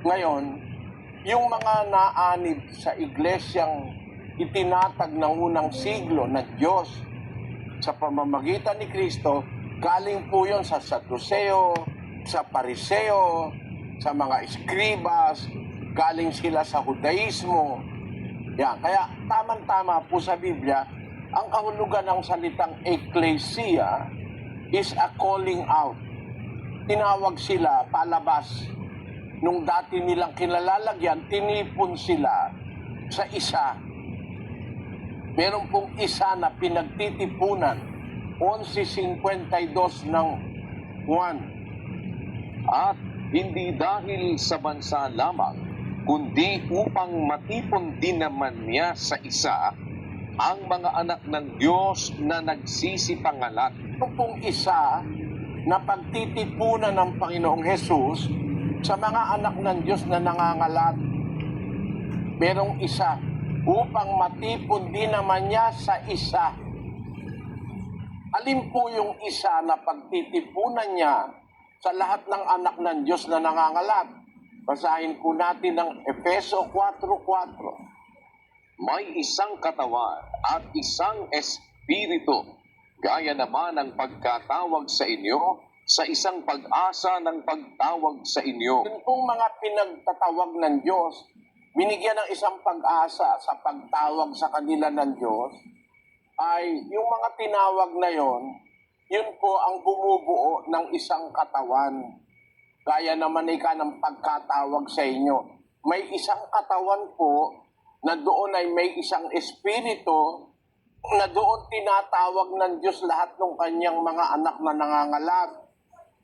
Ngayon, yung mga naanib sa iglesyang itinatag ng unang siglo ng Diyos sa pamamagitan ni Kristo, galing po yun sa Saduseo, sa Pariseo, sa mga eskribas, galing sila sa Judaismo. Yan. Kaya tamang-tama po sa Biblia, ang kahulugan ng salitang ecclesia is a calling out. Tinawag sila palabas. Nung dati nilang kinalalagyan, tinipon sila sa isa. Meron pong isa na pinagtitipunan, 11.52 ng 1. At hindi dahil sa bansa lamang, kundi upang matipon din naman niya sa isa ang mga anak ng Diyos na nagsisipangalan. Ito pong isa na pagtitipunan ng Panginoong Hesus sa mga anak ng Diyos na nangangalat. Merong isa upang matipon din naman niya sa isa. Alin po yung isa na pagtitipunan niya sa lahat ng anak ng Diyos na nangangalat? Basahin po natin ang Efeso 4:4. May isang katawan at isang espiritu, gaya naman ang pagkatawag sa inyo sa isang pag-asa ng pagtawag sa inyo. Yun pong mga pinagtatawag ng Diyos, binigyan ng isang pag-asa sa pagtawag sa kanila ng Diyos, ay yung mga tinawag na yon, yun po ang bumubuo ng isang katawan. Gaya naman ika ng pagkatawag sa inyo. May isang katawan po na doon ay may isang espiritu na doon tinatawag ng Diyos lahat ng kanyang mga anak na nangangalat.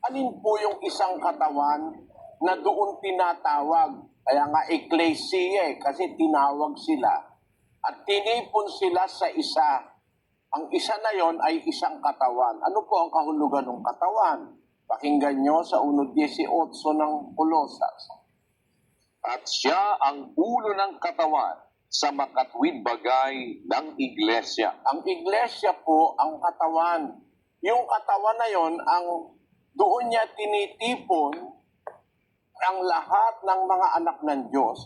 Alin po yung isang katawan na doon tinatawag? Kaya nga ecclesia kasi tinawag sila. At tinipon sila sa isa. Ang isa na yon ay isang katawan. Ano po ang kahulugan ng katawan? Pakinggan nyo sa 1:18 ng Kolosas. At siya ang ulo ng katawan sa makatwid bagay ng iglesia. Ang iglesia po ang katawan. Yung katawan na yon ang doon niya tinitipon ang lahat ng mga anak ng Diyos.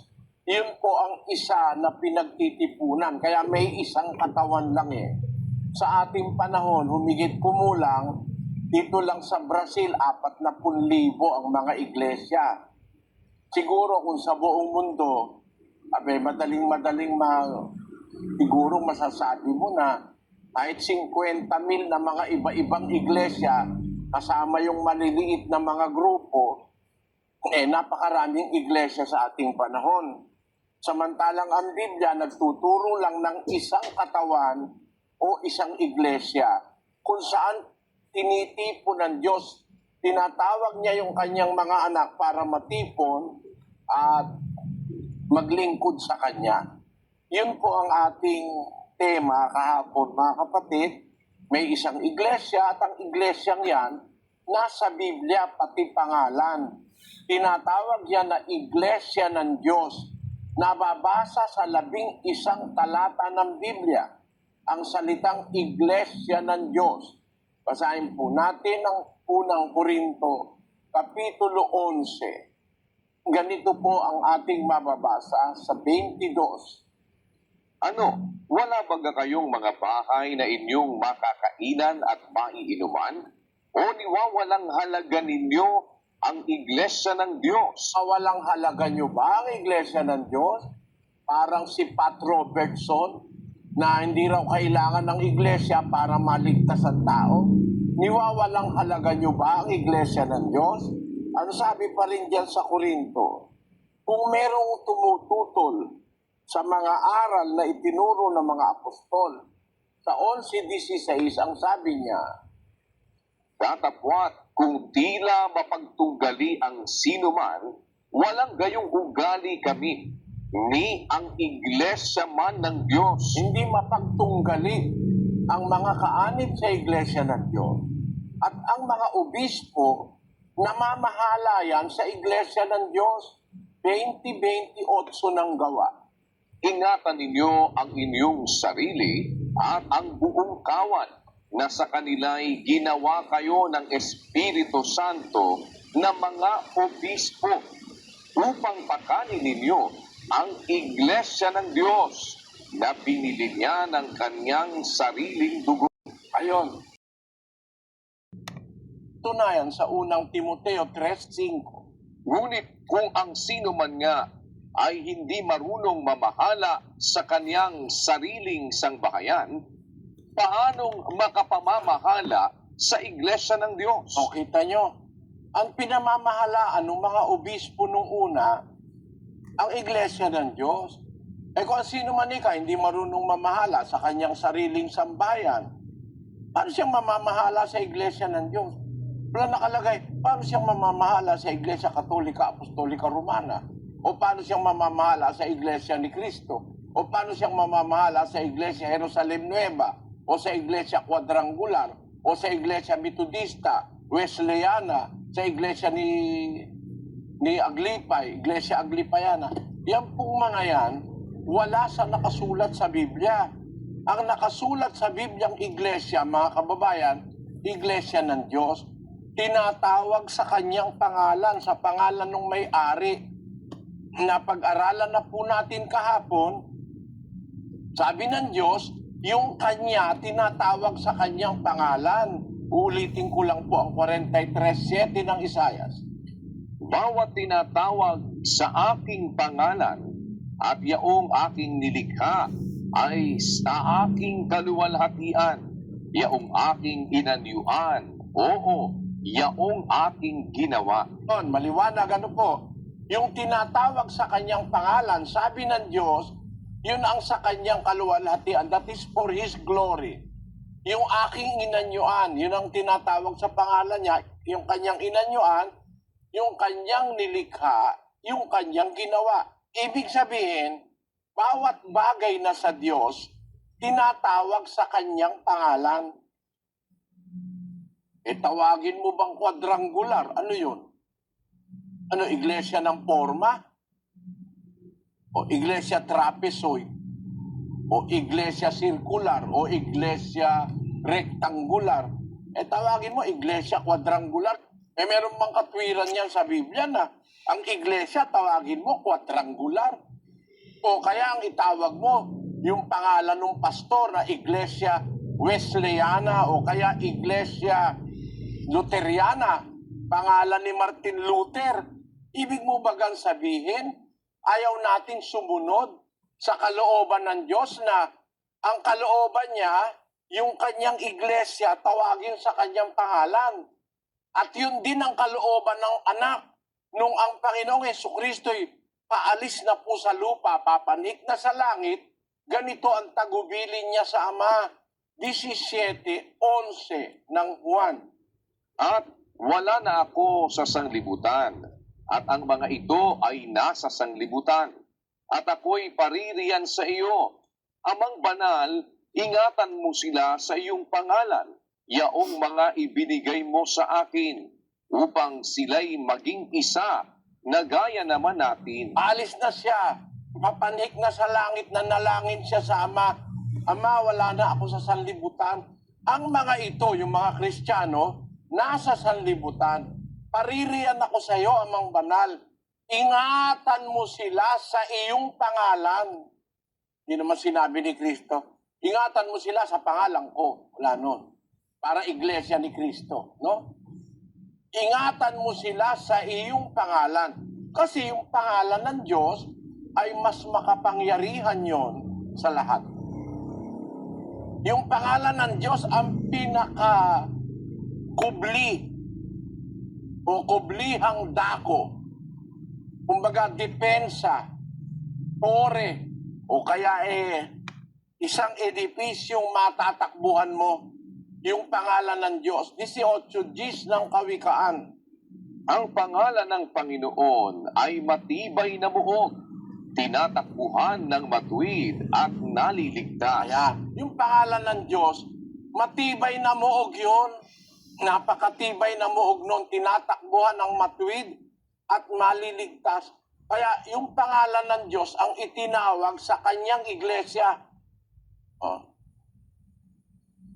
Yun po ang isa na pinagtitipunan. Kaya may isang katawan lang eh. Sa ating panahon, humigit kumulang, dito lang sa Brazil, 40,000 ang mga iglesia. Siguro kung sa buong mundo, siguro masasabi mo na kahit 50,000 na mga iba-ibang iglesia, kasama yung maliliit na mga grupo, napakaraming iglesia sa ating panahon. Samantalang ang Biblia nagtuturo lang ng isang katawan o isang iglesia kung saan tinitipon ng Diyos. Tinatawag niya yung kanyang mga anak para matipon at maglingkod sa Kanya. Yun po ang ating tema kahapon, mga kapatid. May isang iglesia at ang iglesyang yan, nasa Biblia pati pangalan. Tinatawag yan na iglesia ng Diyos. Nababasa sa 11 talata ng Biblia ang salitang iglesia ng Diyos. Basahin po natin ang unang Korinto, Kapitulo 11. Ganito po ang ating mababasa sa 22. Ano, wala baga kayong mga bahay na inyong makakainan at maiinuman? O niwawalang halaga ninyo ang iglesia ng Diyos? Walang halaga nyo ba ang iglesia ng Diyos? Parang si Pat Robertson na hindi raw kailangan ng iglesia para maligtas ang tao. Niwawalang halaga nyo ba ang iglesia ng Diyos? Ano sabi pa rin dyan sa Korinto? Kung merong tumututol sa mga aral na itinuro ng mga apostol, sa 11:16 ang sabi niya, Datapwat, kung tila mapagtunggali ang sinuman, walang gayong ugali kami, ni ang iglesia man ng Diyos. hindi mapagtunggali ang mga kaanib sa iglesia ng Diyos at ang mga obispo namamahala yan sa iglesia ng Diyos. 20:28 ng gawa. Ingatan ninyo ang inyong sarili at ang buong kawan na sa kanila'y ginawa kayo ng Espiritu Santo na mga obispo. upang pakanin ninyo ang iglesia ng Diyos na binili niya ng kanyang sariling dugo. Ayon. Tunayan sa unang Timoteo 3:5. Ngunit kung ang sino man nga ay hindi marunong mamahala sa kanyang sariling sangbahayan, paanong makapamamahala sa iglesia ng Diyos? O kita nyo, ang pinamamahalaan ng mga obispo nung una, ang iglesia ng Diyos. Kung ang sino man hindi marunong mamahala sa kanyang sariling sambayan, paano siyang mamamahala sa iglesia ng Diyos? Wala nakalagay, paano siyang mamamahala sa iglesia Katolika, Apostolika, Romana? O paano siyang mamamahala sa iglesia ni Cristo? O paano siyang mamamahala sa iglesia Jerusalem Nueva? O sa iglesia Quadrangular? O sa iglesia Metodista, Wesleyana? Sa iglesia ni Aglipay, iglesia Aglipayana? Yan pong mga yan, wala sa nakasulat sa Biblia. Ang nakasulat sa Bibliang iglesia, mga kababayan, iglesia ng Diyos, tinatawag sa kanyang pangalan, sa pangalan ng may-ari. Napag-aralan na po natin kahapon, sabi ng Diyos, yung kanya tinatawag sa kanyang pangalan. Ulitin ko lang po ang 43:7 ng Isaias. Bawat tinatawag sa aking pangalan at yaong aking nilikha ay sa aking kaluwalhatian, yaong aking inanyuan, oo, yaong aking ginawa. Maliwanag ano po, yung tinatawag sa kanyang pangalan, sabi ng Diyos, yun ang sa kanyang kaluwalhatian, that is for His glory. Yung aking inanyuan, yun ang tinatawag sa pangalan niya, yung kanyang inanyuan, yung kanyang nilikha, yung kanyang ginawa. Ibig sabihin, bawat bagay na sa Diyos, tinatawag sa kanyang pangalan. Tawagin mo bang quadrangular? Ano yun? Ano, iglesia ng forma? O iglesia trapezoid? O iglesia circular? O iglesia rectangular? Tawagin mo, iglesia quadrangular. Meron bang katwiran yan sa Biblia na ang iglesia, tawagin mo, quadrangular? O kaya ang itawag mo, yung pangalan ng pastor na iglesia Wesleyana o kaya iglesia Luteriana, pangalan ni Martin Luther. Ibig mo bagang sabihin, ayaw natin sumunod sa kalooban ng Diyos na ang kalooban niya, yung kanyang iglesia, tawagin sa kanyang pangalan. At yun din ang kalooban ng anak. Nung ang Panginoong Jesucristo'y paalis na po sa lupa, papanik na sa langit, ganito ang tagubilin niya sa Ama. 17:11 ng Juan. At wala na ako sa sanglibutan, at ang mga ito ay nasa sanglibutan, at ako'y paririyan sa iyo. Amang banal, ingatan mo sila sa iyong pangalan, yaong mga ibinigay mo sa akin, upang sila'y maging isa, na gaya naman natin. Alis na siya. Papanik na sa langit, na nalangin siya sa Ama. Ama, wala na ako sa sanlibutan. Ang mga ito, yung mga Kristiyano, nasa sanlibutan. Paririyan ako sa iyo, Amang Banal. Ingatan mo sila sa iyong pangalan. Hindi naman sinabi ni Kristo. Ingatan mo sila sa pangalan ko. Wala nun. Para iglesia ni Kristo. No? Ingatan mo sila sa iyong pangalan. Kasi yung pangalan ng Diyos ay mas makapangyarihan yon sa lahat. Yung pangalan ng Diyos ang pinaka-kubli o kublihang dako. Kumbaga, depensa, pore, o kaya isang edipisyong matatakbuhan mo, yung pangalan ng Diyos. 18 Gs ng Kawikaan. Ang pangalan ng Panginoon ay matibay na muog, tinatakbuhan ng matuwid at naliligtas. Kaya, yung pangalan ng Diyos, matibay na muog yun. Napakatibay na muog nun, tinatakbuhan ng matuwid at maliligtas. Kaya yung pangalan ng Diyos ang itinawag sa kanyang iglesia.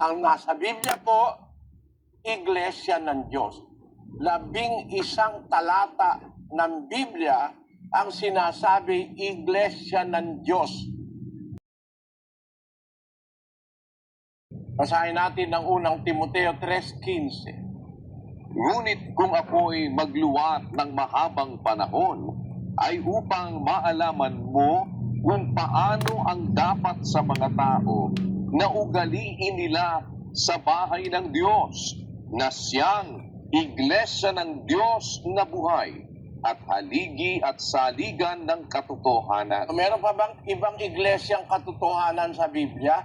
Ang nasa Biblia po, iglesia ng Diyos. 11 talata ng Biblia ang sinasabi Iglesia ng Diyos. Basahin natin ang unang Timoteo 3:15. Ngunit kung ako'y magluwat ng mahabang panahon, ay upang maalaman mo kung paano ang dapat sa mga tao na ugaliin nila sa bahay ng Diyos, na siyang Iglesia ng Diyos na buhay at haligi at saligan ng katotohanan. Meron pa bang ibang iglesyang katotohanan sa Biblia?